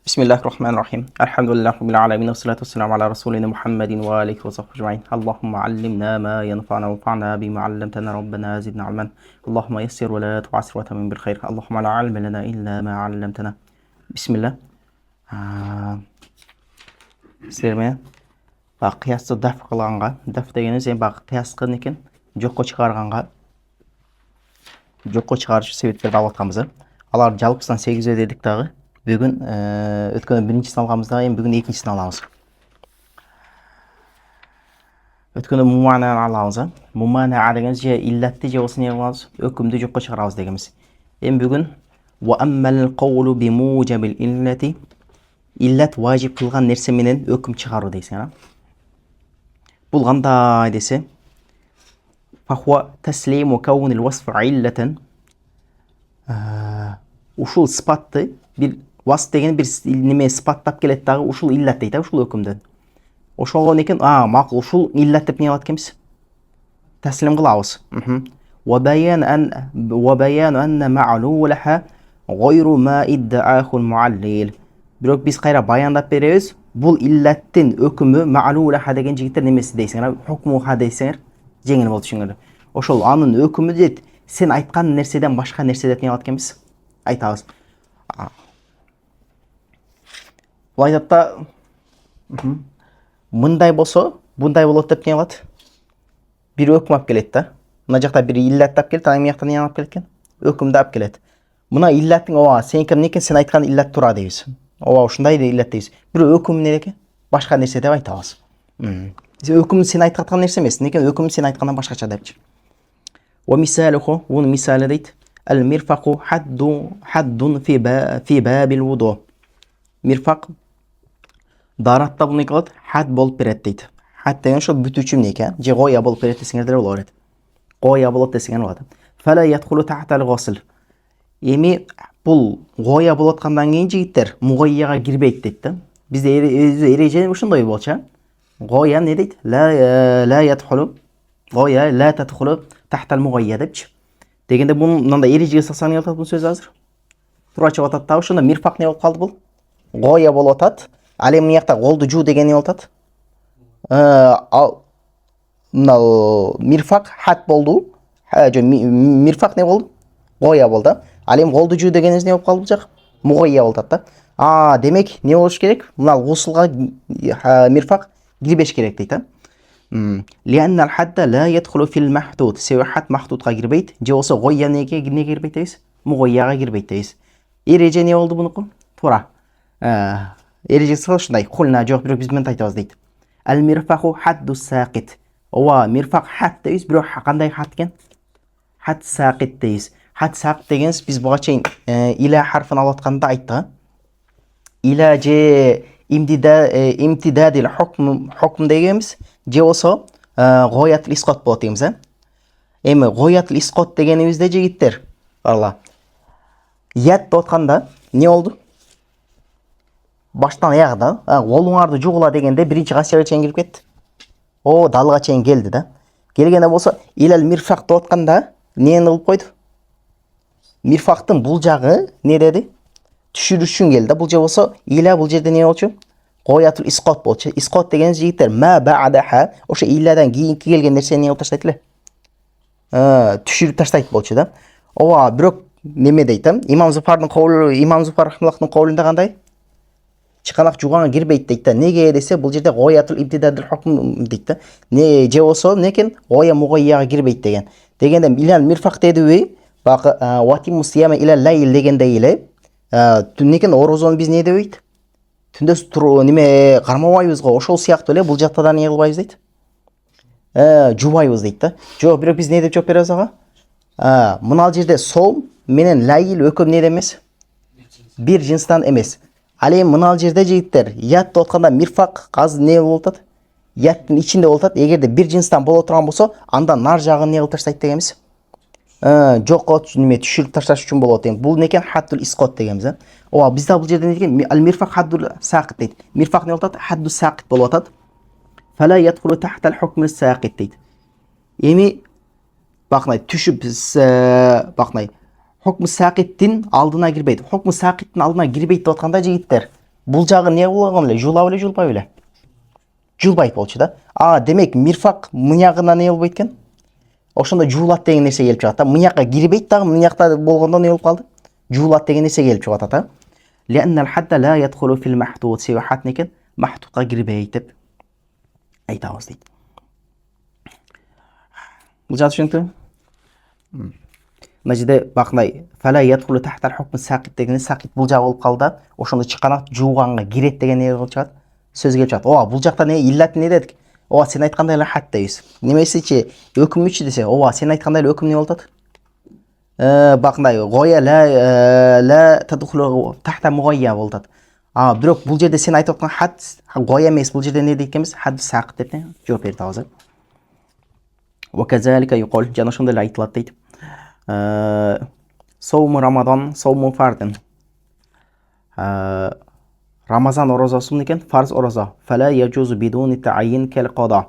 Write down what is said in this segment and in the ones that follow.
Bismillahirrahmanirrahim. Elhamdülillahi Rabbil alemin. Ve salatu vesselamu ala Resulina Muhammedin ve aleyhi ve sahbihi ecmaîn. Allahümme allimna ma yenfa'na ve fa'na bima allamtana Rabbena zidna ilmen. Allahümme yessir ve la tu'asir ve temin bil hayr. Allahümme la ilme lena illa ma allamtana. Bismillah. Sizlerme qiyasты daf qылганга, daf дегенimiz qiyas qылган экен, жокко чыгарганга, жокко чыгарышы себептерди алып атканбыз. Алар жалпысынан 8 дедик дагы. Бүгін өткөн биринчисин алганбызда, эми бүгүн экинчисин алабыз. Өткөн мумана алабыз. Мумана дегенimiz же иллатты же болсо не кылабыз? Өкүмдү жокко чыгарабыз дегенбиз. Эми бүгүн ва аммал qawlu bi mujabil illati, иллат важип кылган нерсе менен өкүм чыгаруу дейсиң. Бул кандай десе, фахуа таслиму каунил wasf illatan. Ушул сыпатты бир Вас деген бир неме сыпаттап келет дагы, ушул иллат дейт, ушул өкүмдөн. Ошол экен, макул, ушул иллат деп не кылат экенбиз? Таслим кылабыз. Ва баян анна ма'лулаха гайру ма иддаахул муаллил. Бирок биз кайра баяндап беребиз, бул иллаттын өкүмү ма'лулаха деген жигиттер немеси дейсиңер, хукмуха дейсиңер, жеңил болот түшүнгүлөр. Ошол анын өкүмү дейт, сен айткан нерседен башка нерсе деп не кылат экенбиз? Айтабыз. Бұл айтатта мындай болсо, мындай болот деп не кылат? Бир өкүм алып келет да. Мына жакта бир иллат алып келет, аны мыякта не алып келет экен? Өкүмдү алып келет. Мына иллаттын сеники эмне экен, сен айткан иллат туура дейбиз. Ушундай иллат дейбиз. Бир өкүм эмне экен? Башка нерсе деп айтабыз. Өкүм сен айткан нерсе эмес, эмне экен? Өкүм сен айткандан башкача депчи. Ва мисалуху, бунун мисалы дейт. Ал-мирфaqu haddun fi babil wudu. Мирфак даратта буну кылат, хад болуп берет дейт. Хад деген ошо бүтүүчү эмне, же гоя болуп берет десеңер деле боло берет. Гоя болот десеңер болот. Фала ядхулу тахтал госл. Эми бул гоя болуп аткандан кийин жигиттер мугайяга кирбейт дейт да. Бизде эреже ушундай болчу. Гоя эмне дейт? Ла ядхулу. Гоя ла тадхулу тахтал мугайя депчи. Дегенде бул мындай эрежеге салсаң не болот бул сөз азыр? Туура чыгып атат да, ошондо мирфак не болуп калды бул? Гоя болуп атат. Ал эми мыякта голду жуу деген не болуп атат? Мына мирфак хат болду. Мирфак не болду? Гоя болду. Ал эми голду жуу дегенибиз не болуп калды бул жак? Мугайя болуп атат да. Демек не болуш керек? Мына гусулга мирфак кирбеш керек дейт да. Лианна ал-хадда ла ядхулу фил махдуд. Себеби хат махдудга кирбейт. Же болсо гоя не кирбейт дейбиз? Мугайяга кирбейт дейбиз. Эреже не болду бунуку? Туура. Эрежеси ушундай. Кулна жок, бирок биз мынтип айтабыз дейт. Ал-мирфаху хадду сaqit. Мирфак хат дейбиз, бирок кандай хат экен? Хат сaqit дейбиз. Хат сaqit дегенибиз биз буга чейин иля харфын алып атканда айттык. Иля же имтидадил хукм дегенибиз, же болсо гоятыл исқот болот дейбиз. Эми гоятыл исқот дегенибизде жигиттер, карала. Ят деп атканда не болду? Баштан аягына, колуңарды жуугула дегенде биринчи касияга чейин кирип кетти. Далга чейин келди да. Келгенде болсо илал мирфак деп атканда эмне кылып койду? Мирфактын бул жагы не деди? Түшүрүшүн келди да. Бул же болсо иля бул жерде не болчу? Гоятул исқот болчу. Исқот деген жигиттер ма ба'даха, ошо илядан кийинки келген нерсени кылып таштайт эле. Түшүрүп таштайт болчу да. Бирок неме дейт да? Имам Зуфар рахмаллахтын коулунда кандай? Чыканак жууганга кирбейт дейт да. Неге десе, бул жерде гоятул имтидадил хукм дейт да. Не же болсо некен? Гоя мугайяга кирбейт деген. Дегенде илал мирфак дедиби? Бакы ватиму сияма илал лайл дегенде эле, некен орозону биз не дебейт? Түндө неме кармабайбыз го, ошол сыяктуу эле бул жакта да не кылбайбыз дейт? Жубайбыз дейт да. Жок, бирок биз не деп жооп беребиз ага? Мына жерде сом менен лайл өкүм не эмес? Бир жинстан эмес. Ал эми мына жерде жигиттер, ят деп атканда мирфак азыр не болуп атат? Яттын ичинде болуп атат. Эгерде бир жинстан боло турган болсо, анда нар жагын не кылып таштайт дегенбиз? Жок неме түшүрүп ташташ үчүн болот экен. Бул некен хаддул исқот дегенбиз. Бизде бул жерде некен ал-мирфак хаддул сaqit дейт. Мирфак не болот? Хадду сaqit болуп атат. Фала ядхулу тахтал хукм сaqit дейт. Эми бакнай түшүп бакнай хукм сaqиттин алдына кирбейт. Хукм сaqиттин алдына кирбейт деп атканда жигиттер, Бул жагы не болгон эле? Жулап эле, жулбай эле? Жулбайт болчу да. Демек мирфак мынягына не болбойт экен? Ошондо жуулат деген нерсе келип чыгат да. Мынякка кирбейт дагы, мынякта болгондо не болуп калды? Жуулат деген нерсе келип чыгып атат, а? لأن الحد لا يدخل في المحدود. Себеби хат некен? Махдудка кирбейт деп айтабыз дейт. Бул жагы түшүнүктүүбү? Мына жерде бакындай фала ядхулу тахтал хукм сакит деген сакит бул жагы болуп калды. Ошондо чыкканат жууганга кирет деген не болуп чыгат? Сөз келип чыгат. Ооба, бул жакта не иллат не дедик? Ооба, сен айткандай эле хат дейбиз. Немесичи өкүмүчү десе, ооба, сен айткандай эле өкүм не болуп атат? Бакындай гоя ла тадхулу тахта мугайя болуп атат. Бирок бул жерде сен айтып аткан хат гоя эмес, бул жерде не дейт экенбиз? Хад сакит деп жооп берип атабыз. Ва казалика юқол, жана ошондой эле айтылат дейт. Соуму Рамадан, соуму фардин. Рамазан орозасы экен, фарз ороза. Фала яджузу бидуни таъйин кал қада.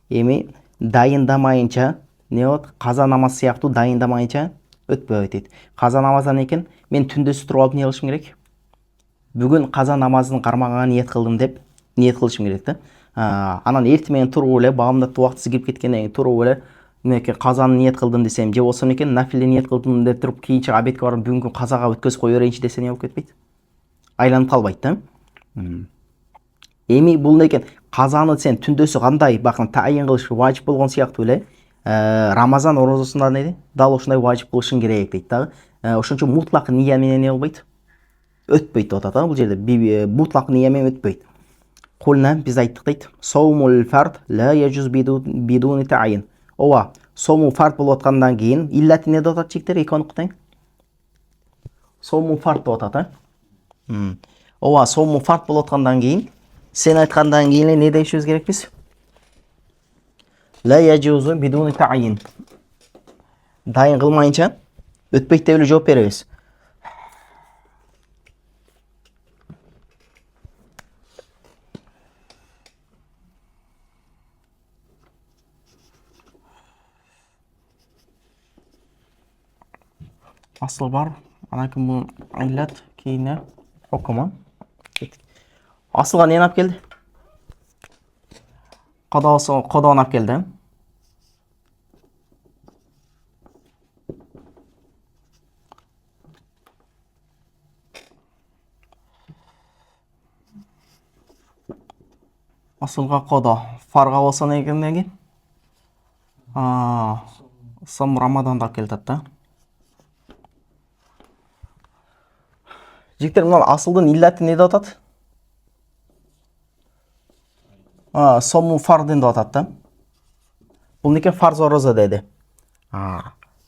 Эми дайындамайынча, не болот? Каза намаз сыяктуу дайындамайынча өтпөйт дейт. Каза намаздан экен, мен түндөсү туруп алып не кылышым керек? Бүгүн каза намазын кармаганга ниет кылдым деп ниет кылышым керек да. Анан эртең менен туруп эле багымдат убактысы кирип кеткенден кийин туруп эле неке казаны ниет кылдым десем, же болсо экен нафиле ниет кылдым деп туруп кийинче абетке барып бүгүнкү казага өткөзүп кое берейинчи десе не болуп кетпейт? Айланып калбайт да. Эми бул экен казаны сен түндөсү кандай бакын тайын кылыш важип болгон сыяктуу эле Рамазан орозосунда неди? Дал ошондой важип кылышың керек дейт дагы. Ошончо мутлак ния менен не болбойт? Өтпөйт деп атат бул жерде. Мутлак ния менен өтпөйт. Кулна биз айттык дейт. Соумул фард ла яжуз бидуни таъйин. Ооба, сому фард болуп аткандан кийин иллати не деп атат жигиттер? Эки онуктан. Сому фард деп атат, Ооба, сому фард болуп аткандан кийин сен айткандан кийин не дейишибиз керекпиз? Ла яжузу бидуни таъйин. Дайын кылмайынча өтпөйт деп эле жооп беребиз. Asıl var. Ana kim bu illet kiyine okuma. Asılga ne yapıp geldi? Qada napıp geldi. Asılga qada. Farga olsa ne ekan? Som Ramadan'da keldi da. Жигиттер, мына асылдын иллати не деп атат? Сому фардин деп атат да. Бул неке фарз ороза деди.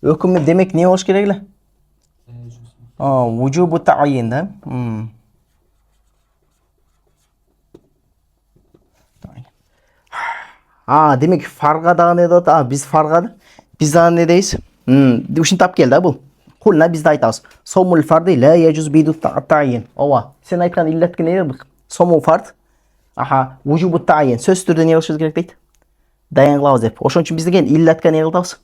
Өкүмү демек не болуш керек эле? Вужубу таъйин да. Демек фарга дагы не деп атат? Биз фарга биз дагы не дейбиз? Ушинтип тап келди да бул. Кулна бизде айтабыз. Сомул фарды ла яжуз биду таъйин. Ооба, сен айткан иллатка не дедик? Сому фард. Вужубу таъйин. Сөз түрдө не кылышыбыз керек дейт? Дайын кылабыз деп. Ошон үчүн биз деген иллатка не кылабыз?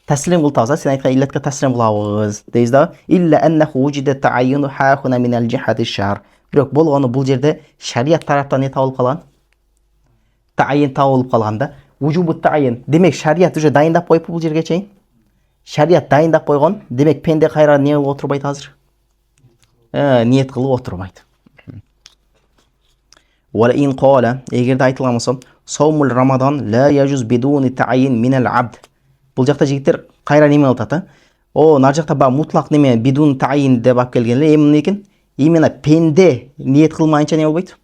Таслим кылабыз, сен айткан иллатка таслим кылабыз дейбиз да. Илля аннаху вужида таъйину хахуна минал жихати шар. Бирок болгону бул жерде шарият тараптан не табылып калган? Таъйин табылып калган да. Вужубу таъйин. Демек шарият уже дайындап коюп бул жерге чейин. Шарият дайындап койгон. Демек пенде кайра не кылып отурбайт азыр? Ниет кылып отурбайт. Вала ин кала, эгерде айтылган болсо, сомул Рамадан ла яжуз бидуни таъйин минал абд. Бул жакта жигиттер кайра неме кылып атат? Нар жакта ба мутлак неме бидун таъйин деп алып келген эле. Эмне экен? Именно пенде ниет кылмайынча не болбойт?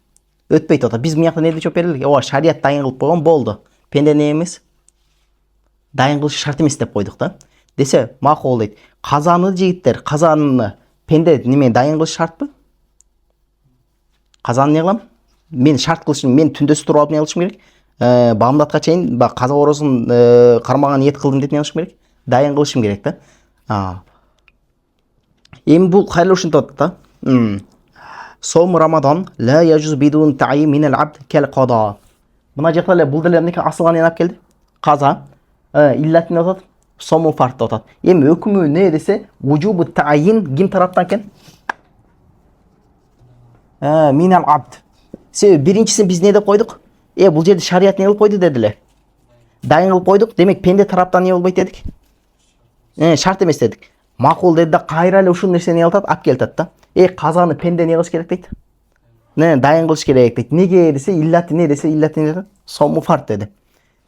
Өтпөйт атат. Биз мыякта не деп жооп бердик? Шарият дайын кылып койгон болду. Пенде не эмес? Дайын кылыш шарт эмес деп койдук да. Десе макул дейт. Казаны жигиттер, казаны пенде неме дайын кылыш шартпы? Казаны не кылам? Мен шарт кылышым, мен түндөсү туруп алып не кылышым керек? Бамдатка чейин каза орозун кармаган ниет кылдым деп не кылышым керек? Дайын кылышым керек да. Эми бул кайра ушинтип атат да. Сом Рамадан ла яжуз бидун таъйин минал абд кал қада. Мына жакта эле бул деле эмнеке асылга не алып келди? Каза. Иллат не атат? Сому фард деп атат. Эми өкүмү не десе, вужубу таъйин ким тараптан экен? Минал абд. Себебі биринчисин биз не деп койдук? Бул жерде шарият не кылып койду дедилер. Дайын кылып койдук. Демек пенде тараптан не болбойт дедик? Шарт эмес дедик. Макул деди да кайра эле ушул нерсени не кылат, алып келатат да. Казаны пенде не кылыш керек дейт? Дайын кылыш керек дейт. Неге десе, иллати не десе, иллати не десе, сому фарт деди.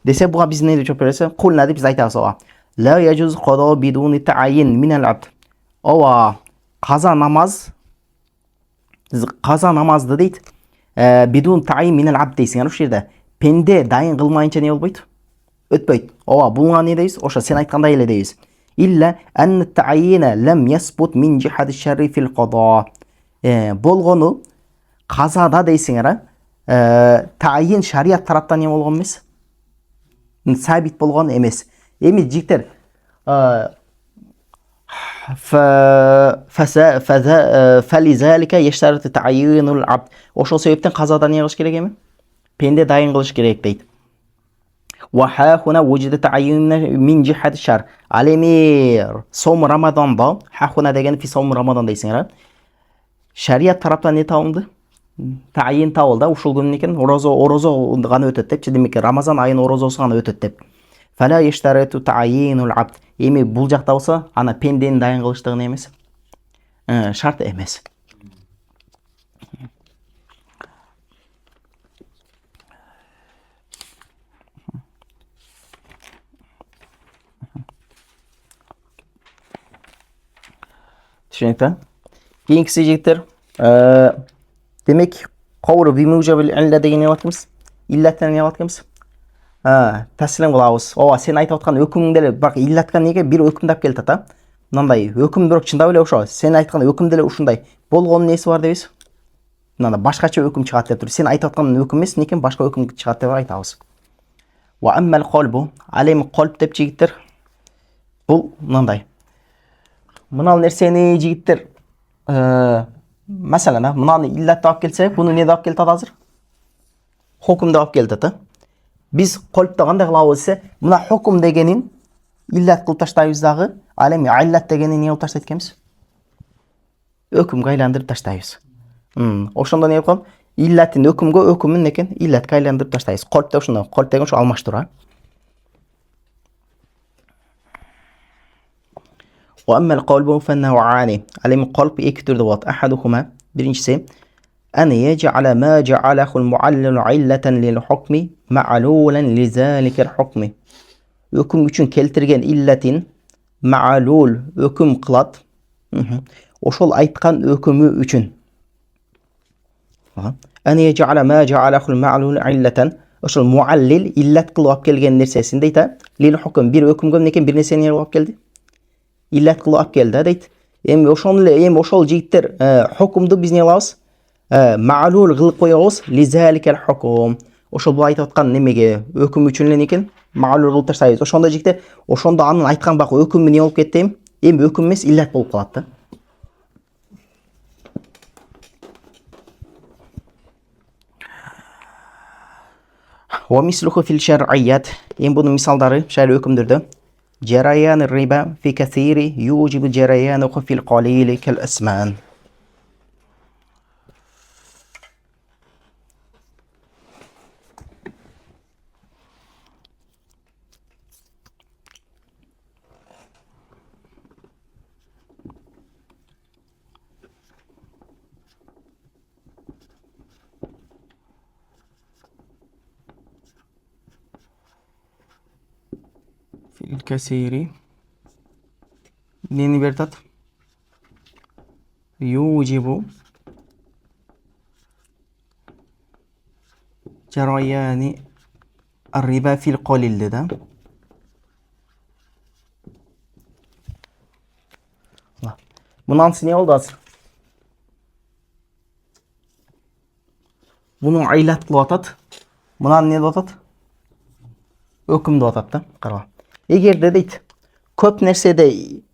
Десе буга биз не деп жооп беребиз? Кулна деп биз айтабыз ага. Ла яжуз қада бидуни таъйин минал абд. Ооба, каза намазды дейт. Бидун таъйин минал абд дейсиң ушул жерде. Пенде дайын кылмайынча не болбойт? Өтпөйт. Ооба, булга не дейбиз? Ошо сен айткандай эле дейбиз. Илля ан таъйина лам ясбут мин жихати шарри фил қада. Болгону казада дейсиңер, таъйин шарият тараптан не болгон эмес? Сабит болгон эмес. Эми жигиттер, فلذلك يشترط تعيين العبد. Ошол себептен казада не кылыш керек эми? Пенде дайын кылыш керек дейт. وها هنا وجد تعيين من جهة الشر. Ал эми сом Рамаданда, хахуна деген фи сом Рамадан дейсиңер. Шарият тараптан не табылды? Таъйин табылды. Ушул күн экен орозо гана өтөт депчи. Демек Рамазан айынын орозосу гана өтөт деп. Фала яштарату таъйинул абд. Эми бул жакта болсо ана пендени дайын кылыштыгын эмес. Шарт эмес. Түшүнүктүү? Кийинкиси жигиттер, демек кабру бимужабил илля деген не атканбыз? Иллаттан не атканбыз? Таслим кылабыз. Ооба, сен айтып аткан өкүмүң деле бак иллаткан неге бир өкүмдү алып келет ата. Мындай өкүм бирок чындап эле ошо. Сен айткан өкүм деле ушундай. Болгон неси бар дебиз? Мындай башкача өкүм чыгат деп тур. Сен айтып аткан өкүм эмес, некен башка өкүм чыгат деп айтабыз. Ва аммал қалбу. Алем қалб деп жигиттер. Бул мындай. Мынал нерсени жигиттер, маселен, мынаны иллат алып келсе, буну не алып келет азыр? Хукумду алып келет ата. Биз қалбда кандай кылабыз десе, мына хукум дегенин иллат кылып таштайбыз дагы, ал эми иллат дегенин не кылып таштайт экенбиз? Өкүмгө айландырып таштайбыз. Ошондо не кылам? Иллаттын өкүмгө, өкүмүн некен иллатка айландырып таштайбыз. Қалбда ошондо, қалб деген ошо алмаштыруу. وأما القلب فالنوعان. علم القلب إكتر دوات أحدهما برنجسي أن يجعل ما جعله المعلل علة للحكم معلولا لذلك الحكم. Hüküm üçün keltirgen illetin ma'lul hüküm kılat. Oşol aytkan hükümü üçün. An yec'ala ma ja'alahul ma'lul illeten. Oşol muallil illet kılıp kelgen nersesinde ita lil hüküm bir hükümgö neken bir nerseni kılıp geldi. İllet kılıp geldi deyt. Эми ошол жигиттер hükümdü biz ne kılabız? Ma'lul kılıp koyabız lizalikel hüküm. Ошол бул айтып аткан немеге өкүм үчүн эле экен маалур кылып таштайбыз. Ошондо жигиттер, ошондо анын айткан бак өкүмү не болуп кетти? Эми өкүм эмес, иллат болуп калат да. Ва мислуху фил шар'ият. Эми бунун мисалдары шари өкүмдөрдө. Жараян риба фи касири южибу жараяну фил қалили кал асман. الكثير نيني بيرتات يوجب جريان الربا في القليل ده. Bunun ne oldu azır? Bunun aylat kılıp atat. Bunun ne atat? Öküm de atat da. Qaraba. Эгерде дейт көп нерседе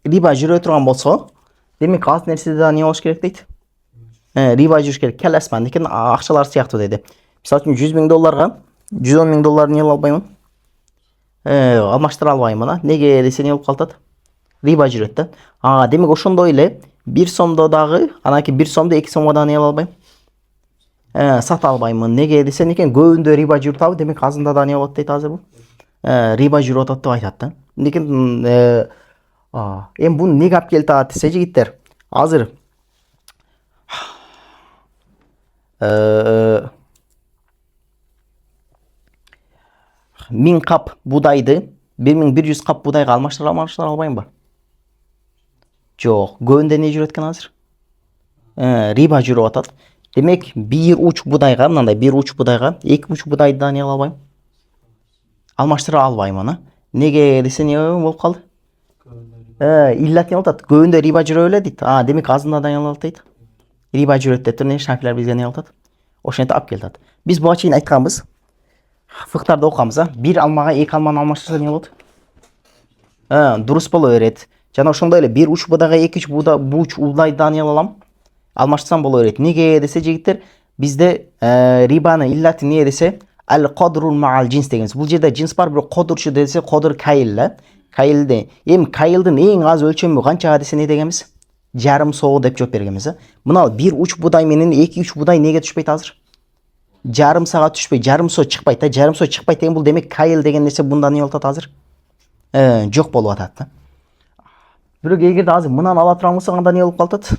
риба жүрө турган болсо, демек аз нерседе не болуш керек дейт? Риба жүрүш керек. Кел асман экен акчалар сыяктуу деди. Мисалы үчүн $100,000 $110,000 не кыла албаймын? Алмаштыра албаймын. Неге десе не болуп калат? Риба жүрөт да. Демек ошондой эле 1 сомдо дагы, анан 1 сомду 2 сомго да не кыла албайм? сата албаймын. Неге десең екен, көбүндө риба жүрүп атабы, демек азында да не болот дейт азыр бул. Риба жүрүп атат деп айтат да. Лекин эми буну неге алып келип атат десе жигиттер, азыр 1000 кап будайды 1100 кап будайга алмаштыра албаймынбы? Жок, көбүндө не жүрөт экен азыр? Риба жүрүп атат. Демек, bir uç budayga, мындай bir uç budayga 2 uç budайды да не кыла албайм? Алмаштыра албаймын. Неге десе не болуп калды? Иллат не болуп атат? Көбүндө риба жүрө эле дейт. Демек азында да не болот дейт. Риба жүрөт деп туруп Шафилер бизге не кылып атат? Ошентип алып келип атат. Биз буга чейин айтканбыз. Фыктарда окуганбыз, бир алмага 2 алманы алмаштырса не болот? Дурус боло берет. Жана ошондой эле bir uç budayга 2 uç budайды да не кыла алам? Алмаштырсам боло берет. Неге десе жигиттер, бизде рибаны иллати не десе ал кадрул маал джинс дегенбиз. Бул жерде джинс бар, бирок кодурчу десе кодур кайыл да. Кайылды. Эми кайылдын эң аз өлчөмү канчага десе не дегенбиз? Жарым соо деп жооп бергенбиз. Мына bir uç будай менен 2-3 будай неге түшпөйт азыр? Жарым сага түшпөй, жарым соо чыкпайт да. Жарым соо чыкпайт деген бул демек кайыл деген нерсе бунда не болуп атат азыр? Жок болуп атат да. Бирок эгерде азыр мынаны ала турган болсок, анда не болуп калат?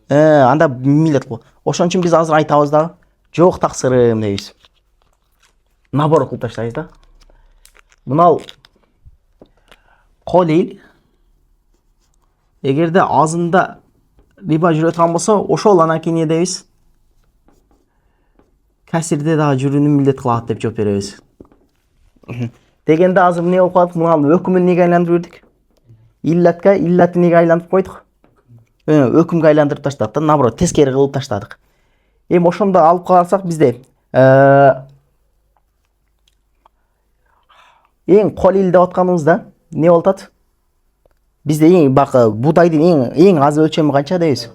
Анда милдет кылып. Ошон үчүн биз азыр айтабыз да, жок таксырым дейбиз. Наоборот кылып таштайбыз да. Мынау колил эгерде азында риба жүрө турган болсо, ошол анан кийин не дейбиз? Касирде дагы жүрүүнү милдет кылат деп жооп беребиз. Дегенде азыр не болуп калат? Мына өкүмүн неге айландырып жүрдүк? Иллатка, иллатты неге айландырып койдук? Өкүмгө айландырып таштадык да, наоборот, тескери кылып таштадык. Эми ошондо алып карасак бизде эң колил деп атканыбызда не болуп атат? Бизде эң будайдын эң аз өлчөмү канча дейбиз?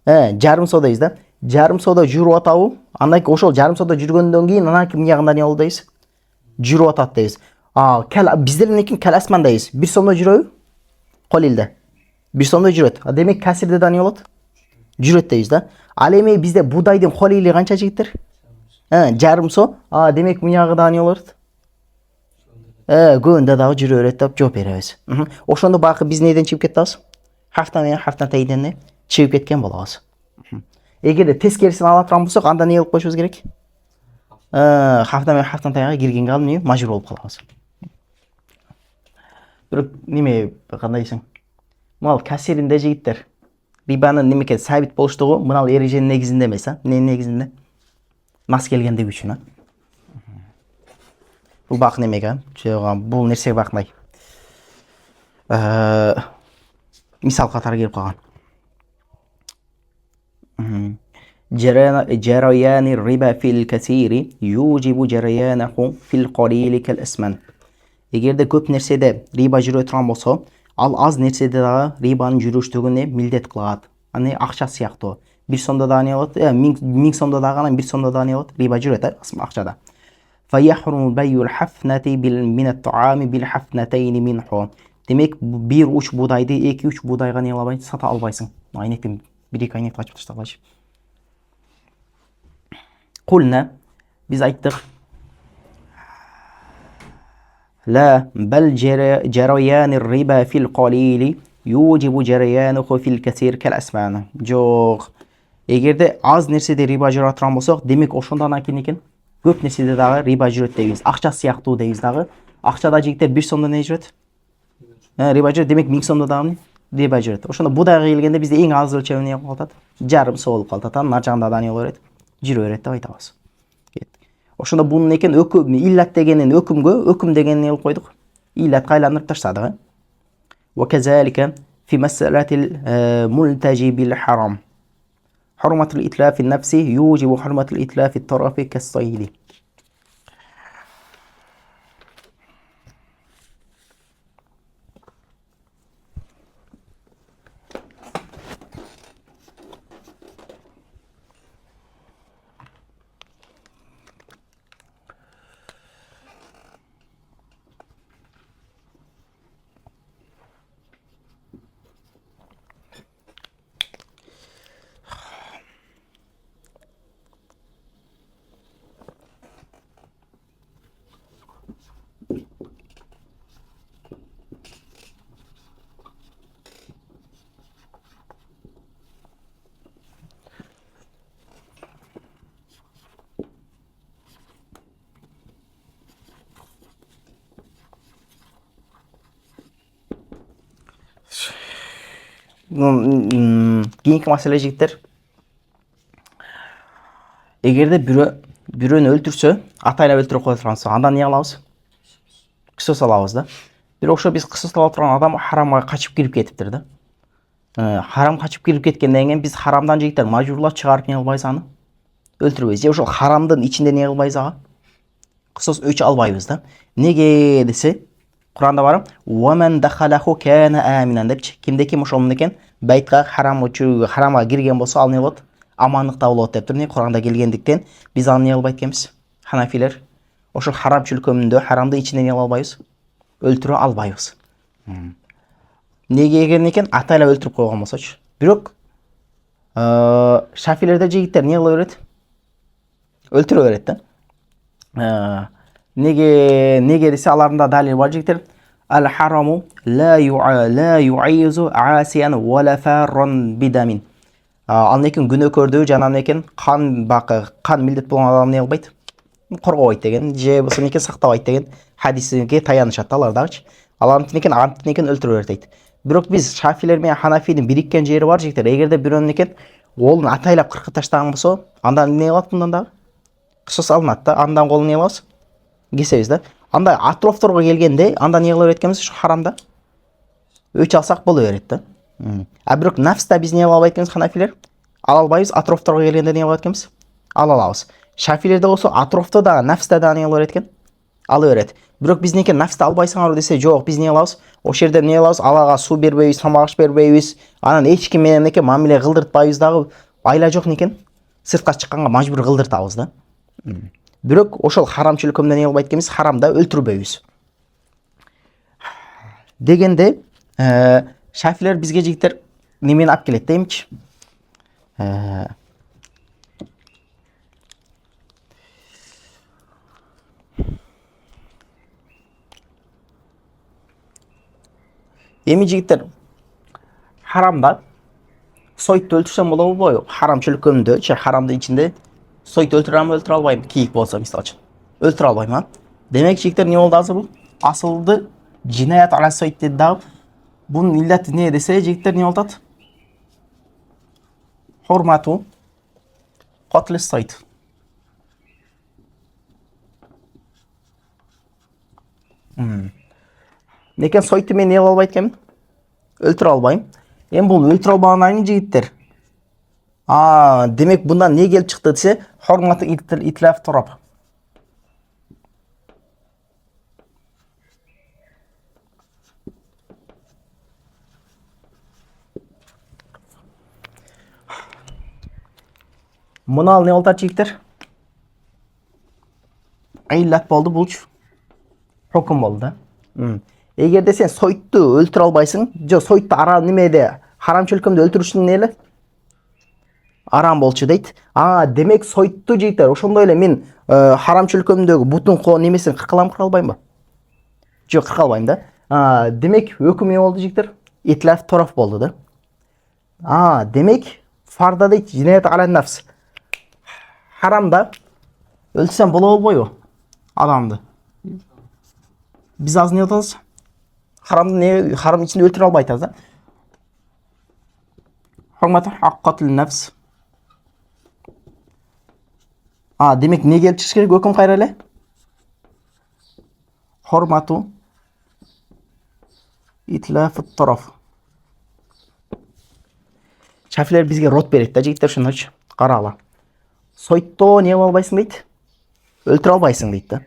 Жарым соо дейбиз да. Жарым соодо жүрүп атабы? Андан кийин ошол жарым соодо жүргөндөн кийин анан кийин мыягында не болду дейбиз? Жүрүп атат дейбиз. Биздерден кел асман дейбиз. 1 сомдо жүрөбү? Колилде. 1 сомдо жүрөт. Демек касирде да не болот? Жүрөт дейбиз да. Ал эми бизде будайдын колили канча жигиттер? Жарым соо. Демек мыягы да не болот? Көбүндө дагы жүрө берет деп жооп беребиз. Ошондо бакы биз неден чыгып кетебиз? Хафта менен хафтатейден чыгып кеткен болобуз. Эгерде тескерисин ала турган болсок, анда не кылып коюшубуз керек? Хафта менен хафтатайга киргенге алып мажбур болуп калабыз. Бирок неме кандай десең? Мынал касиринде жигиттер. Рибанын немеке сабит болуштугу мынал эреженин негизинде эмес, эмненин негизинде? Нас келгендиги үчүн. Бул бак немеге, бул нерсе бакмай. Мисал катары келип калган. جريان الربا في الكثير يوجب جريانه في القليل كالأسمن. Эгерде көп нерседе риба жүрө турган болсо, ал аз нерседе дагы рибанын жүрүштүгүнө милдет кылат. Аны акча сыяктуу. 1 сомдо дагы не болот? 1000 сомдо дагы анан 1 сомдо дагы не болот? Риба жүрөт, акчада. فيحرم بيع الحفنة من الطعام بالحفنتين منه. Демек, 1 uç budайды 2-3 budайга не кылабайсың, сата албайсың. Айнектен 1-2 айнек качып таштагылачы. Кулна, биз айттык. لا بل جريان الربا في القليل يوجب جريانه في الكثير كالأسمان. Жок. Эгерде аз нерседе риба жүрө турган болсок, демек ошондон кийин экен көп нерседе дагы риба жүрөт дейбиз. Акча сыяктуу дейбиз дагы. Акчада жигиттер 1 сомдо не жүрөт? Риба жүрөт. Демек 1000 сомдо дагы риба жүрөт. Ошондо будайга келгенде бизде эң аз өлчөмү не болуп калат? Жарым соо болуп калат. Анын ар жагында да не боло берет? Жүрө берет деп айтабыз. Ошондо бунун экен өкүм, иллат дегенин өкүм дегенин не кылып койдук? Иллатка айландырып таштадык. وكذلك في مسألة الملتجي بالحرام. حرمة الإتلاف النفسي يوجب حرمة الإتلاف الطرف كالصيد. Кийинки маселе жигиттер. Эгерде бирөөнү өлтүрсө, атайлап өлтүрүп кое турганса, анда эмне кылабыз? Кысас алабыз да. Бирок ошо биз кысас ала турган адам харамга качып кирип кетиптир да. Харам качып кирип кеткенден кийин биз харамдан жигиттер мажбурлап чыгарып эмне кылбайбыз аны? Өлтүрбөйбүз. Же ошол харамдын ичинде эмне кылбайбыз ага? Кысас өч албайбыз да. Неге десе, Куранда бар, "Ва ман дахалаху кана аминан" депчи. Кимде ким ошол менен байтка харамга кирген болсо, ал эмне болот? Амандыкта болот деп тур. Куранда келгендиктен биз аны эмне кылбайт экенбиз? Ханафилер ошол харам чүлкөмүндө, харамдын ичинде эмне кыла албайбыз? Өлтүрө албайбыз. Неге экен? Атайлап өлтүрүп койгон болсочу. Бирок шафилерде жигиттер эмне кыла берет? Өлтүрө берет да. Неге десе, аларында далил бар жигиттер. Ал-хараму ла ю'изу асиян ва ла фарран бидамин. Ал некен күнөөкөрдү жана некен кан милдет болгон адам эмне кылбайт? Коргобойт деген, же болсо некен сактабайт деген хадиске таянышат алар дагычы. Алар некен өлтүрө берет дейт. Бирок биз шафилер менен ханафинин бириккен жери бар жигиттер. Эгерде бирөөнүн некен колун атайлап кыркып таштаган болсо, анда эмне кылат мындан дагы? Кысас алынат да. Андан колун эмне кылабыз? Кесебиз да. Анда атрофторго келгенде, анда эмне кыла берет экенбиз? Ушу харамда өч алсак боло берет да. Бирок нафста биз эмне кыла албайт экенбиз ханафилер? Ала албайбыз. Атрофторго келгенде эмне кылат экенбиз? Ала алабыз. Шафилерде болсо атрофто дагы, нафста дагы эмне кыла берет экен? Ала берет. Бирок биз некен нафста албайсыңарбы десе, жок, биз эмне кылабыз? Ошол жерде эмне кылабыз? Алага суу бербейбиз, тамак аш бербейбиз. Анан эч ким менен некен мамиле кылдыртпайбыз дагы. Айла жок некен сыртка чыкканга мажбур кылдыртабыз да. Бирок ошол харам чүлкөмдө эмне кылбайт экенбиз? Харамда өлтүрбөйбүз. Дегенде, шафилер бизге жигиттер немени алып келет деймчи. Эми жигиттер, харамда сойтты өлтүрсөм болобу болбойбу? Харам чүлкөмдө, харамдын ичинде сойтты өлтүрө албайм. Кийик болсо мисалы үчүн. Өлтүрө албайм, а? Демек жигиттер, эмне болду азыр бул? Асылды жинаят ала сойт деди дагы. Бунун иллати эмне десе, жигиттер эмне болот? Хурмату катлис сайт. Некен сойтты мен эмне кыла албайт экенмин? Өлтүрө албайм. Эми бул өлтүрө албагандан кийин жигиттер, демек bundan ne gelip çıktı dese, hurmatı itlaf turab. Muna al ne oldu çiftler? İllat boldu bulç. Hukum boldu. Eğer de sen soyttu öldürü albaysın, jo soyttu ara nimede haram çölkümde öldürüşün neyle? Aram bolчу дейт. Демек сойтtu жейтер. Ошондой эле мен харам чөлкөмдөгү бутун немесин кыркалам албайм ба? Жок, кырка албайм да. Демек өкүм эмне болду жейтер? Итлаф тораф болду да. Демек фарда дейт жинает ала нафс. Харамда өлтүрсөм боло болбойбу адамды? Биз азыр эмне атабыз? Харам ичинде өлтүрө албай атабыз да. Хурмату хаккатул нафс. Демек не келип чыгыш керек өкүм кайра эле? Хурмату итлаф тараф. Шафилер бизге рот берет да жигиттер, ушунчу карагыла. Сойтто эмне кыла албайсың дейт? Өлтүрө албайсың дейт да.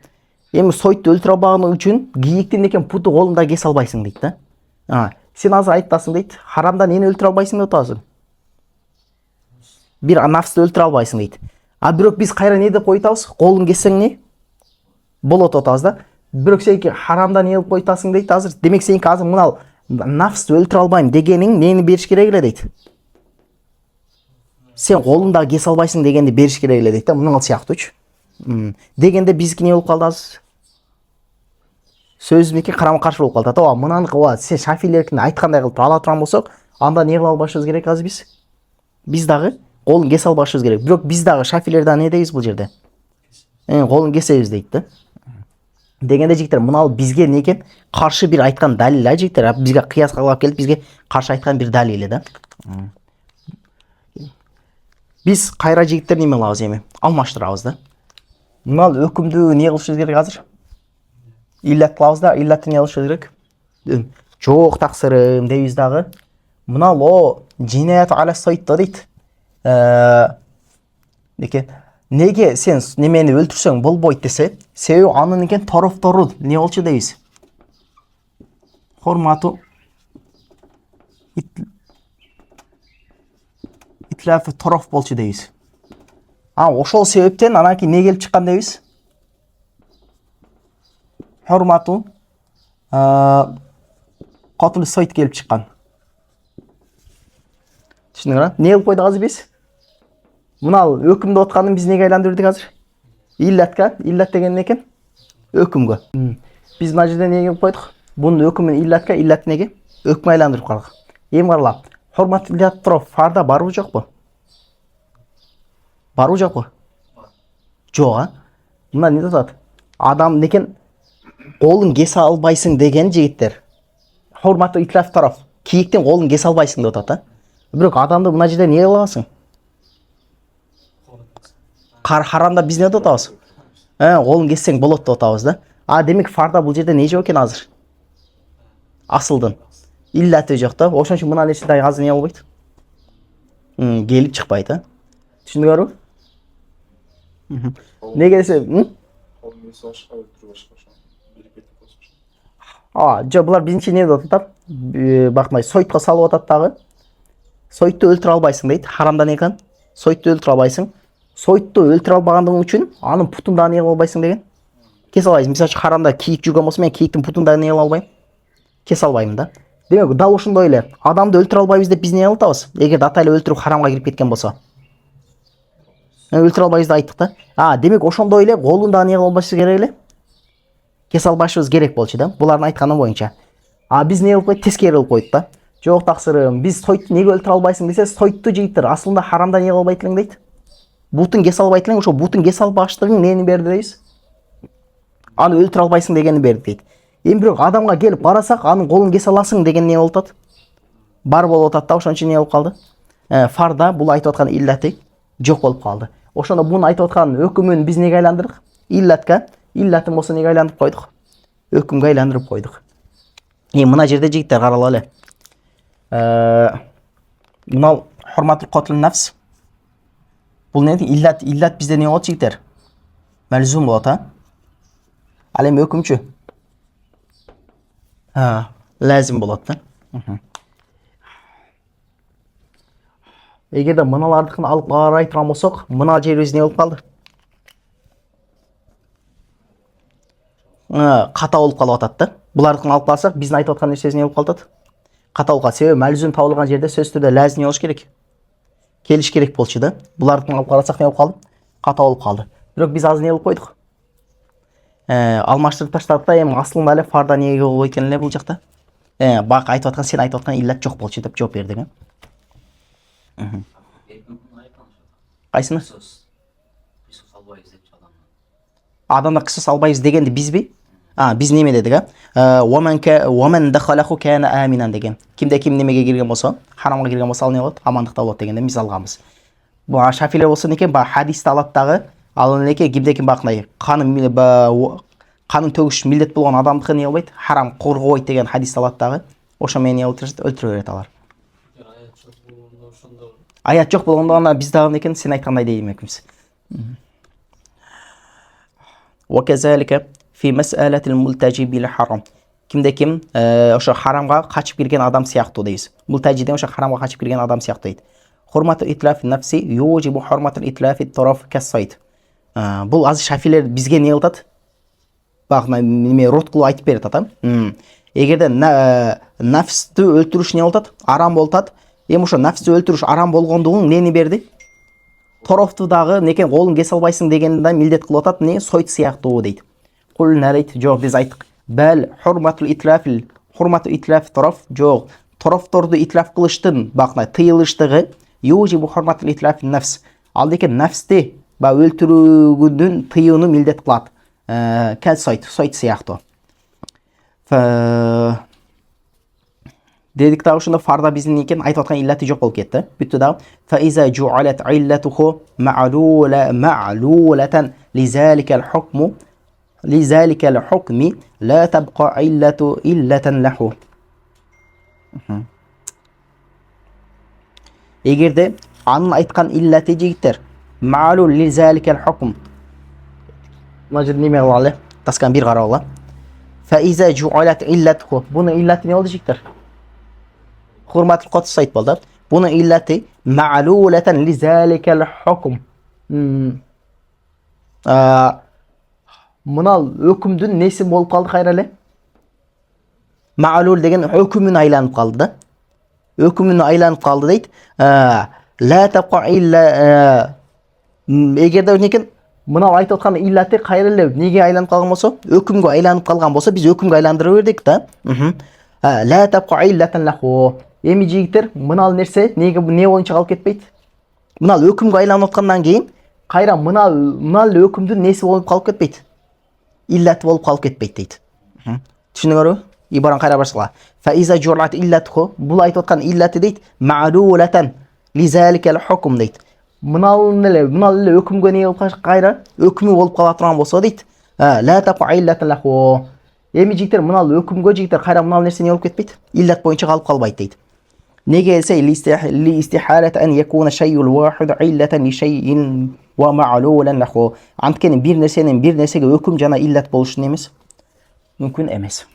Эми сойтты өлтүрө албаган үчүн кийиктин экен путу колунда кесе албайсың дейт да. Сен азыр айтасың дейт, харамдан эмне өлтүрө албайсың деп атасың? Бир нафсты өлтүрө албайсың дейт. Бирок биз кайра не деп койтабыз? Колун кессең не? Болот атабыз да. Бирок сен харамдан эмне кылып койтасың дейт азыр. Демек сен азыр мына нафсты өлтүрө албайм дегениң нени бериш керек эле дейт? Сен колуңда кесе албайсың дегенди бериш керек эле дейт да. Мунун сыяктуучу. Дегенде биздики эмне болуп калды азыр? Сөзүбүзнүки карама каршы болуп калды. Мынаны сен шафилердин айткандай кылып ала турган болсок, анда эмне кыла албашыбыз керек азыр биз? Биз дагы колун кесе албашыбыз керек. Бирок биз дагы шафилерден не дейбиз бул жерде? Колун кесебиз дейт да. дегенде жігіттер, мынау бізге не екен? Қарсы бір айтқан дәлел, жігіттер. Бізге қиясқа алып келіп, бізге қарсы айтқан бір дәлелі да. Біз қайра жігіттер неме алабыз еме? Алмаштырамыз да. Мынау өкімді не қылышымыз керек қазір? Иллат қылабыз да, иллатты не қылышымыз керек? Жоқ тақсырым дейбіз дағы. Мынау о жинаят аля сайтта дейді. Неге сен немені өлтірсең бұл бойт десе, себебі анын екен тарафтору не болчу дейбіз? Хормату итлафы тараф болчу дейбіз. Ошол себептен анан не келип чыккан дейбиз? Хормату катыл сайт келип чыккан. Түшүндүңөр? Не кылып койдук азыр биз? Мынау өкүмдү отканын биз неге айландырдык азыр? Иллатка, иллат деген не экен? Өкүмгө. Биз мына жерде неге кылып койдук? Бунун өкүмүн иллатка, иллат неге? Өкүмгө айландырып калдык. Эми карала. Хормат иллат троф фарда барбы жокпу? Барбы жокпу? Жок, а? Мына не атат? Адам некен колун кесе албайсың деген жигиттер. Хормат иллат троф. Кийиктен колун кесе албайсың деп атат, а? Бирок адамды мына жерде не кыласың? Харамда биз не деп атабыз? Колун кессең болот деп атабыз да. Демек фарда бул жерде не жок экен азыр? Асылдын иллаты жок да. Ошон үчүн мына нерсе дагы азыр не болбойт? Келип чыкпайт, а? Түшүндүңөрбү? Неге десе, жок, булар биринчи не деп атат? Бакмай сойтко салып атат дагы. Сойтты өлтүрө албайсың дейт. Харамда не экен? Сойтты өлтүрө албайсың. Сойтты өлтүрө албагандыгың үчүн анын путун да не кыла албайсың деген. Кесе албайсың. Мисалы харамда кийик жүргөн болсо мен кийиктин путун да не кыла албайм? Кесе албайм да. Демек дал ошондой эле адамды өлтүрө албайбыз деп биз не кылып атабыз? Эгерде ата эле өлтүрүп харамга кирип кеткен болсо. Өлтүрө албайбыз деп айттык да. Демек ошондой эле колун да не кыла албашыбыз керек эле? Кесе албашыбыз керек болчу да. Булардын айтканы боюнча. Биз не кылып койдук? Тескери кылып койдук да. Жок тақсырым, біз сойтты неге өлтіре албайсың десе, сойтты жигиттер асылында харамда не кылбайт элең дейт. Бутун кесе албайт элең, ошо бутун кесе албаштыгың нени берди дейбиз? Аны өлтүрө албайсың дегени берди дейт. Эми бирок адамга келип карасак, анын колун кесе аласың деген не болуп атат? Бар болуп атат да, ошон үчүн не болуп калды? Фарда бул айтып аткан иллаты жок болуп калды. Ошондо буну айтып аткан өкүмүн биз неге айландырдык? Иллатка. Иллатын болсо неге айландырып койдук? Өкүмгө айландырып койдук. Мына жерде жигиттер карала эле. Мынау хурматул катл нафс. Бул не? Иллат бизде не болот жигиттер? Мэлзум болот, а? Ал эми өкүмчү? Лазим болот да. Эгерде мыналардыкын алып карай турган болсок, мына жерибиз не болуп калды? Ката болуп калып атат да. Булардыкын алып калсак, биздин айтып аткан нерсебиз не болуп калат? Ката болуп калат. Себеби мэлзум табылган жерде сөзсүз түрдө лазим не болуш керек? Келиш керек болчу да. Булардыкын алып карасак не болуп калды? Ката болуп калды. Бирок биз азыр не кылып койдук? Алмаштырып таштадык да, эми асылында эле фарда неге болбойт экен эле бул жакта? Бак айтып аткан, сен айтып аткан иллат жок болчу деп жооп бердик, Кайсыны? Адамда кысыс албайбыз дегенди бизби? Биз неме дедик, Вамен дахалаху кана аминан деген. Кимде ким немеге кирген болсо, харамга кирген болсо ал не болот? Амандыкта болот дегенде биз алганбыз. Бу Шафилер болсо некен, хадисте алат дагы, ал некен кимде ким бакнай, канын төгүш милдет болгон адамдыкы не кылбайт? Харам коргобойт деген хадисте алат дагы. Ошо мени өлтүрө берет алар. Аят жок болгондо ана биз дагы некен сен айткандай дейм экенбиз. Ва казалика фи мас'алатил мултажи бил харам. Кимде ким ошо харамга качып кирген адам сыяктуу дейбиз. Мултажи деген ошо харамга качып кирген адам сыяктуу дейт. Хурмату итлаф нафси южибу хурматул итлафи тараф кассайт. Бул азыр Шафилер бизге не кылат? Багына неме рот кылып айтып берет ата. Эгерде нафсты өлтүрүш не болот? Арам болот. Эми ошо нафсты өлтүрүш арам болгондугун нени берди? Тарафты дагы некен колун кесе албайсың дегенде милдет кылып атат, не сойт сыяктуу дейт. Кул нарайт жок биз айттык. Бал хурматул итлаф тараф жок. Тарафторду итлаф кылыштын бакна тыйылыштыгы южибу хурматул итлаф нафс. Ал декен нафсти өлтүрүүнүн тыюуну милдет кылат. сайт сияқты. Дедік тағы шында фарда біздің екен айтып отқан иллаты жоқ болып кетті. Бүтті дағы. Фаиза жуалат иллатуху ма'лулатан лизаликал хукму лизаликал хукми ла табқа иллату иллатан лаху. Егерде анын айтқан иллаты жігіттер ма'лул лизаликал хукм. Мына жерде неме қылалы? Таскан бір қараула. Фаиза жуалат иллатуху. Бұны иллаты не болды жігіттер? Hurmatli qotis sayt bo'ldi. Buni illati ma'lulatan li zalikal hukm. Mınal hükümdün nesi болып қалды қайралы? Ma'lul деген hükümün айланып қалды да. Hükümün айланып қалды дейді. La tabqa illa егерде некен мынау айтып отқан иллаты қайралы неге айланып қалған болса, hükümге айланып қалған болса, біз hükümге айландыра бердік та. La tabqa illatan lahu. Эми жигиттер, мынал нерсе не боюнча калып кетпейт. Мынал өкүмгө айланып аткандан кийин кайра мынал өкүмдүн неси болуп калып кетпейт. Иллат болуп калып кетпейт дейт. Түшүнүңөрбү? Ибаран кайра башла. Фа иза журат иллатху, бул айтып аткан иллаты дейт, ма'лулатан лизаликал хукм дейт. Мынал эле өкүмгө не болуп кайра өкүмү болуп кала турган болсо дейт. Ла тапа иллатан лаху. Эми жигиттер, мынал өкүмгө жигиттер кайра мынал нерсе не болуп кетпейт. Иллат боюнча калып калбайт дейт. نيجي لاستحالة أن يكون شيء الواحد علة لشيء ومعلولا له. عندكن bir nersege hüküm jana illat boluşun emes. Mümkün emes.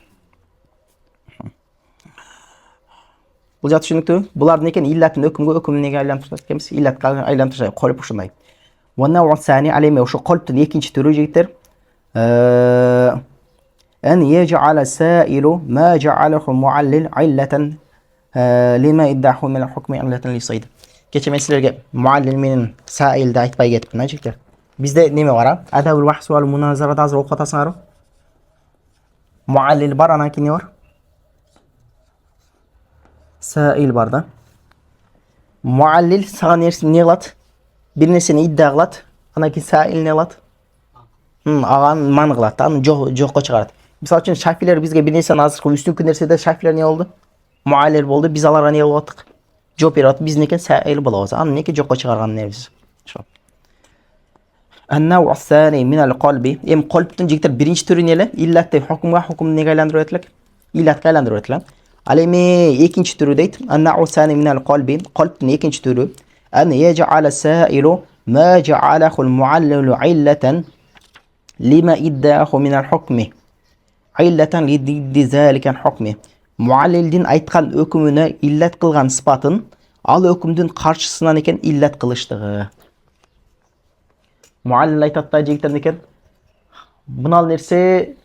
Бұл жат түшүнүктүү? Булардын экен иллатын өкүмгө неге айлантырат экенбиз? Иллатка айлантырышай, колуп ушундай. Вана васани алеме ошо колуптун экинчи түрү жигиттер. أن يجعل السائل ما جعله المعلل علة لما iddahu min al-hukmi illatan li sayd. Keçe men sizlerge muallil менен sailde айтпай кетипмин ажыктар. Бизде неме бар? Адабул вахс вал муназарада азыр окуп атасыңар. Muallil бар, анан кийин не бар? Sail бар да. Muallil сага нерсе не кылат? Бир нерсени идда кылат, анан кийин sail не кылат? Аган ман кылат, аны жокко чыгарат. Мисалы үчүн шафилер бизге бир нерсени азыркы үстүнкү нерседе шафилер не болду? Muallil болду, биз аларга не кылып аттык? Жооп берип аттык, биздеки sail болобуз. Аны неке жокко чыгарган нербиз. An-naw' ath-thani min al-qalbi. Qalbтын жигиттер биринчи түрү неле? Иллатты hukmга неге айландырып этилек? Иллатка айландырып этилек. Ал эми экинчи түрү дейт. An-naw' ath-thani min al-qalbi. Qalbтын экинчи түрү an yaj'ala as-sa'ilu ma ja'alahu al-mu'allilu 'illatan lima iddahu min al-hukmi. 'Illatan li zalika al-hukmi. Muallilдин айткан өкүмүнө иллат кылган сыпатын ал өкүмдүн каршысынан экен иллат кылыштыгы. Muallil айтат да жигиттер экен, мынал нерсе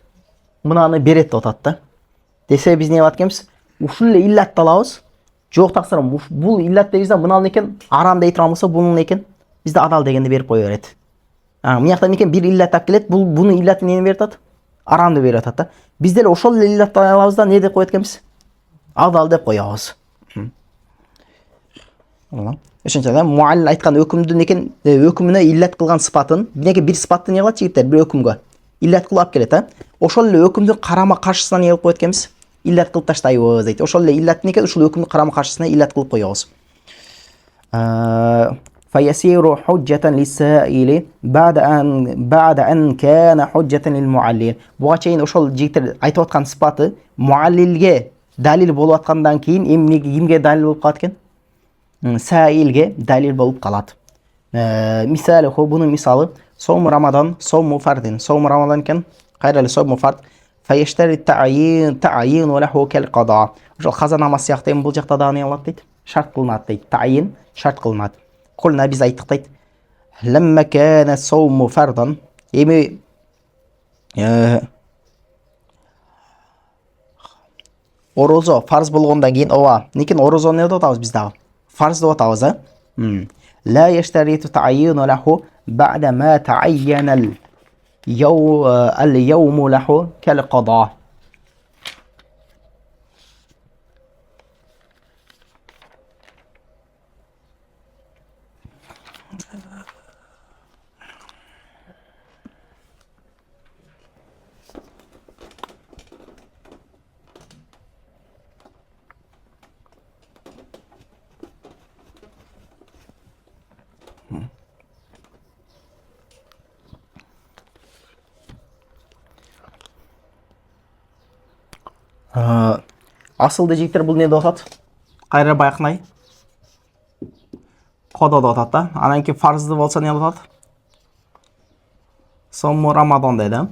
мынаны берет деп атат да. Десе биз не атканбыз? Ушул эле иллатты алабыз. Жок таксыр, бул иллат дейбиз да, мынал экен арам дей турган болсо, бунун экен бизде адал дегенди берип кое берет. Мынаяктан экен бир иллат алып келет, буну иллатын эмне берип атат? Арам деп берип атат да. Biz de ошол эле иллатты алабыз да, не деп коет экенбиз? Адал деп коебуз. Ошончо да муаллил айткан өкүмдүн экен өкүмүнө иллат кылган сыпатын, неге бир сыпатты не кылат жигиттер, бир өкүмгө иллат кылып алып келет, ошол эле өкүмдүн карама каршысына не кылып коет экенбиз? Иллат кылып таштайбыз дейт. Ошол эле иллат неке ушул өкүмдүн карама каршысына иллат кылып коебуз. فيصير حجة للسائل بعد أن كان حجة للمعلل. Буга чейин ошол жигиттер айтып аткан сыпаты муаллилге далил болуп аткандан кийин кимге далил болуп калат экен? Саилге далил болуп калат. Мисалы, бунун мисалы сом Рамадан, сом фардин. Сом Рамадан экен, кайра эле сом фард. Фаяштари та'yin ва лаху кал qada. Ошол каза намаз сыяктуу эми бул жакта дагы не кылат дейт? Шарт кылынат дейт. Та'yin шарт кылынат. قلنا biz ayttık deyt. Lemma kana sawmu fardan. Emi orozo farz bolgondan keyin ova. Lekin orozo ne деп атабыз биз дагы? Farz деп атабыз, а? La yashtaritu ta'yinu lahu ba'da ma ta'ayyana al-yawmu lahu kal qada. Асылды жігіттер бұл не деп атады? Қайра байқынай. Қода деп атады да. Анан кейін фарзды болса не деп атады? Сому Рамадан дейді.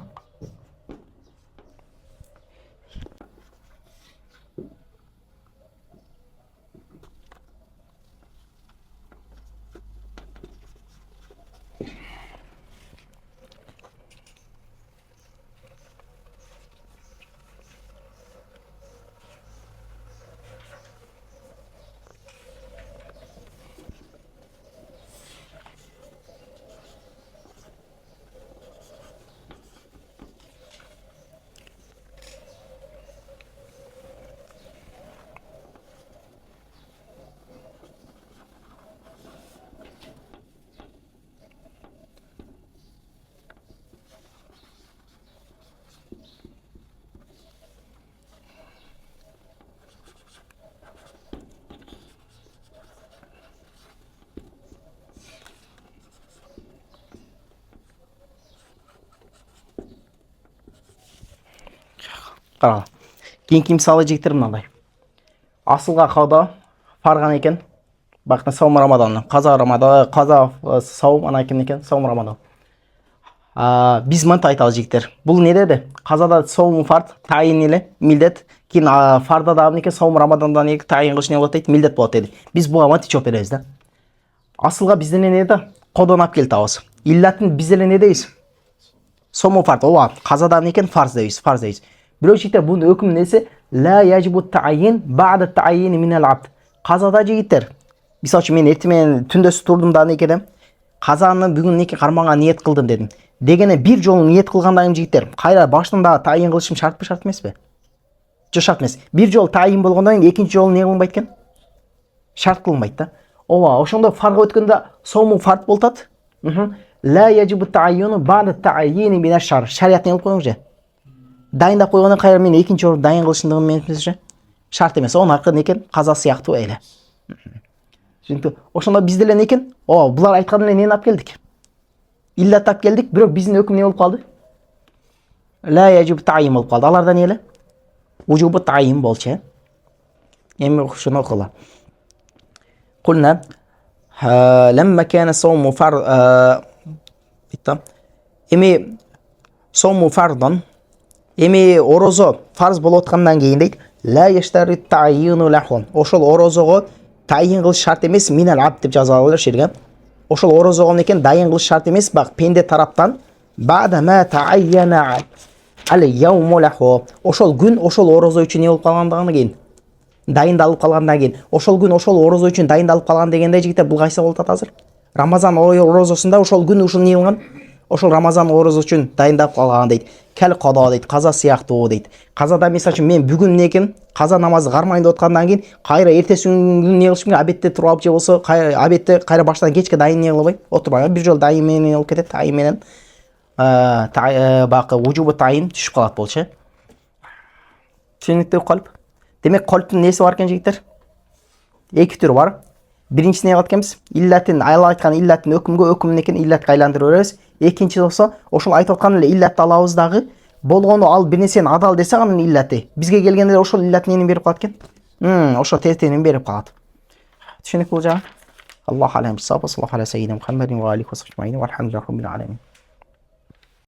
Қара. Кейінгі мысалы жігіттер мынандай. Асылға қауда фарған екен. Бақытын саум Рамадан. Қаза саум ана екен саум Рамадан. Біз мынты айталы жігіттер. Бұл не деді? Қазада саум фард тайын елі милдет. Кейін фарда да екен саум Рамадандан екі тайын қылыш не болады дейді, милдет болады деді. Біз бұға мынты чоп береміз да. Асылға бізден не деді? Қодан ап келді ауыз. Иллатын бізден не дейіз? Саум фард. Ола қазадан екен фарз дейіз. Біреу жігіттер бұның өкім несі? Ла яжибу таайин бa'да таайини минал абд. Қазада жігіттер. Мисал үшін мен ертемен түндесі тұрдым да некедім. Қазаны бүгін неке қарманға ниет қылдым дедім. Дегені бір жолын ниет қылғандайым жігіттер. Қайра башында таайин қылышым шарт емес пе? Жоқ шарт емес. Bir жол таайин болғандан екінші жолын не қылынбайды екен? Шарт қылынбайды да. Ошонда фарға өткенде сауму фард болтады. Ла яжибу таайину бa'да таайини минаш шар. Шариат не қылып қойыңыз же? Дайындап қойғаннан қайра мен екінші орын дайын қылышындығын мен шарт емес. Оның арқы некен? Қаза сияқты әлі. Ошонда бізделе некен? Бұлар айтқанын нені ап келдік? Иллат ап келдік, бірақ біздің өкім не болып қалды? Ла яжибу таайин болып қалды. Аларда нелі? Ужубу таайин болчы. Эми шуну окула. Кулна лемма кана сауму фард эми сауму фардан эми орозо фарз болуп аткандан кийин дейт ла яштари таайину лахун. Ошол орозого тайын кылыш шарт эмес, минал абд деп жазалар шерге. Ошол орозого экен дайын кылыш шарт эмес, бак пенде тараптан ба'да ма таайяна ал яуму лаху. Ошол күн ошол орозо үчүн не болуп калгандыгынан кийин дайындалып калгандан кийин, ошол күн ошол орозо үчүн дайындалып калган дегенде жигиттер бул кайсы болуп атат азыр? Рамазан орозосунда ошол күн ушул не кылган? Ошол Рамазан орозо үчүн дайындап калган дейт. Кел када дейт, каза сыяктуу дейт. Казада мисалы үчүн мен бүгүн некен каза намазы кармайын деп аткандан кийин кайра эртеси күн не кылышым керек, обедте туруп алып же болсо обедте кайра баштан кечке дайын не кылбай отурбай бир жол дайын менен болуп кетет, тайын менен бакы ужубу тайын түшүп калат болчу. Түшүнүктүү калп. Демек калптын неси бар экен жигиттер? Эки түрү бар. Биринчиси не кылат экенбиз? Иллатын айла айткан иллатын өкүмгө, өкүмүн экен иллатка айландырып беребиз. Экинчиси болсо ошол айтып аткан эле иллатты алабыз дагы болгону ал бир нерсени адал десе анын иллаты. Бизге келгенде ошол иллат нени берип калат экен? Ошол тертенин берип калат. Түшүнүк бул жагы? Аллаху алейм. Саллаллаху алейхи ва саллям Мухаммадин ва алейхи ва сахбихи ва алхамдулиллахи раббил аламин.